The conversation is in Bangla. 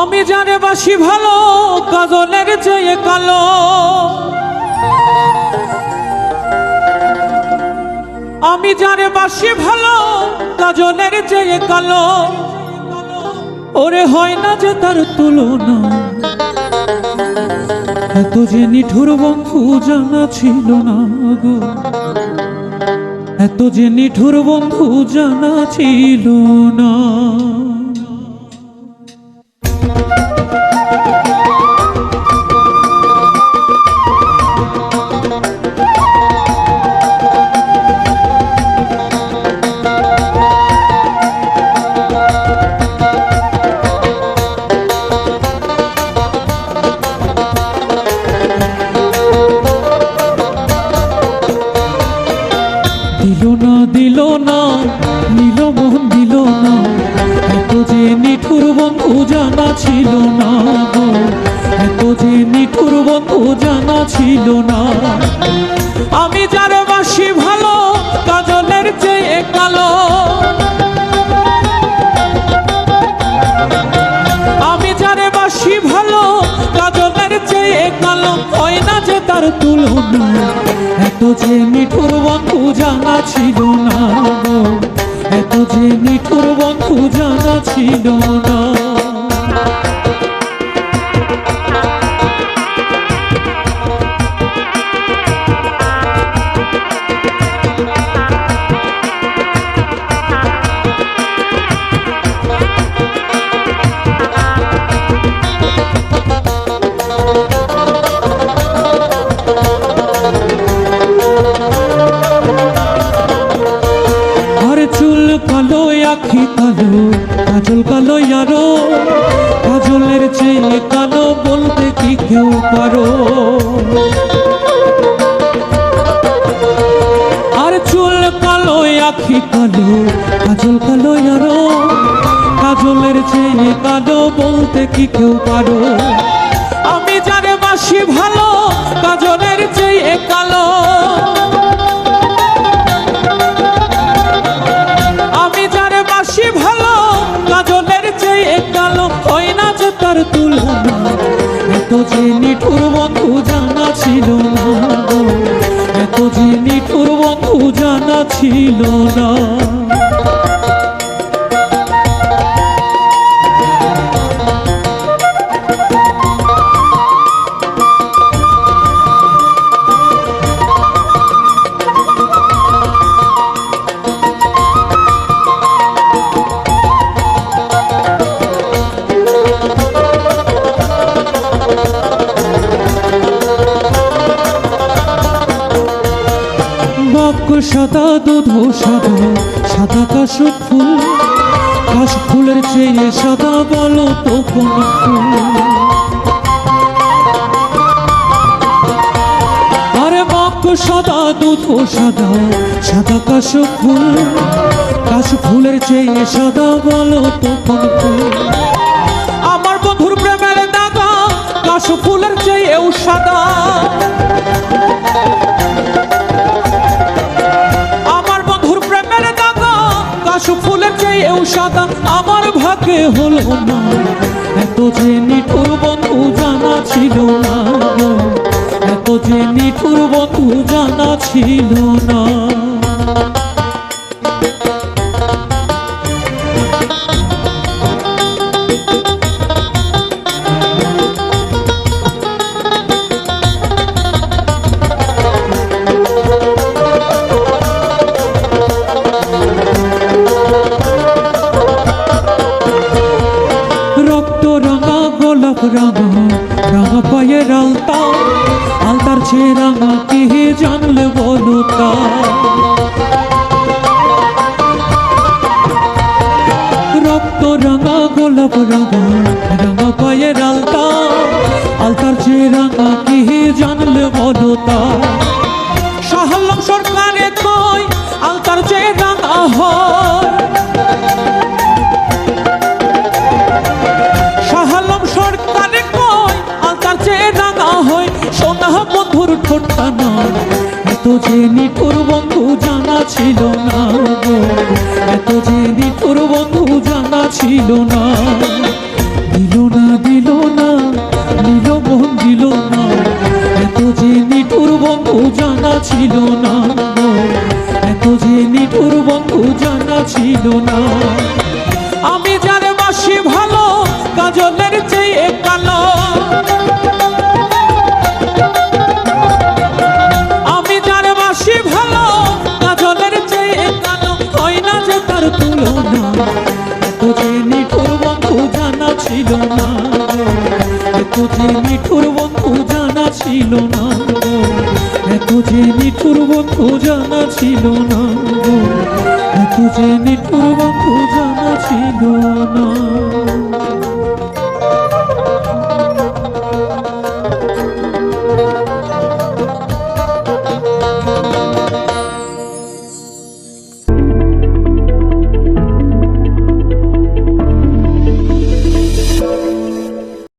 আমি জানে বাসি ভালো কাজলের চেয়ে কালো, আমি জানে বাসি ভালো কাজলের চেয়ে কালো। ওরে হয় না যে তার তুলনা, এত যে নিঠুর বন্ধু জানা ছিল না গো, এত যে নিঠুর বন্ধু জানা ছিল না। দিল না নীল মোহন দিল না, এত যে নিঠুর বন্ধু জানা ছিল না গো, এত যে নিঠুর বন্ধু জানা ছিল না। আমি যারে বাসি ভালো কাজলের চেয়ে কালো, আমি যারে বাসি ভালো কাজলের চেয়ে কালো, হয় না যে তার তুলনা, এত যে নিঠুর বন্ধু জানা ছিল না গো, এত যে নিঠুর বন্ধু জানা ছিল না। কালো আখি কালো কাজল কালো আরো, কাজলের চেয়ে কালো বলতে কি কেউ পারো। আর চুল কালো আখি কালো কাজল কালো আরো, কাজলের চেয়ে কালো বলতে কি কেউ পারো। আমি যারে বাসি ভালো কাজলের চেয়ে কালো, ভালো কাজলের চেয়ে কালো, হয় না যে তার তুলনা, এত যে নিঠুর বন্ধু জানা ছিল না গো, এত যে নিঠুর বন্ধু জানা ছিল না। সাদা দুধ সাদা সাদা কাশ ফুল, কাশ ফুলের চেয়ে সাদা বলো তো কোন ফুল। আরে বাক্য সাদা দুধ সাদা সাদা কাশ ফুল, কাশ ফুলের চেয়ে সাদা বলো তো কোন ফুল। আমার বন্ধুর প্রেমের দাগা কাশ ফুলের চেয়েও সাদা, ফুলের চেয়েও সাদা আমার ভাগ্যে হলো না, এত যে নিঠুর বন্ধু জানা ছিল না গো, এত যে নিঠুর বন্ধু জানা ছিল না। রাঙা রাঙা পায়ের আলতা, আলতার চেয়ে রাঙা কে জানলে বলো তা। রক্ত রাঙা গোলাপ রাঙা রাঙা পায়ের আলতা, আলতার চেয়ে রাঙা কে জানলে বলো তা। শাহলম সরকারে কই আলতার চেয়ে রাঙা হয়, সোনা বন্ধুর ঠোঁটটা না, এত যে নিঠুর বন্ধু জানা ছিল না গো, এত যে নিঠুর বন্ধু জানা ছিল না। দিল দিল না নীল মোহন দিল না, এত যে নিঠুর বন্ধু জানা ছিল না গো, এত যে নিঠুর বন্ধু জানা ছিল না। আমি যারে বাসি ভালো কাজলের চেয়ে কালো, আমি যারে বাসি ভালো কাজলের চেয়ে কালো, হয় না যে তার তুলনা, এত যে নিঠুর বন্ধু জানা ছিল না গো, এত যে নিঠুর বন্ধু জানা ছিল না গো, এত যে নিঠুর বন্ধু জানা ছিল না গো, এত যে নিঠুর বন্ধু জানা ছিল না।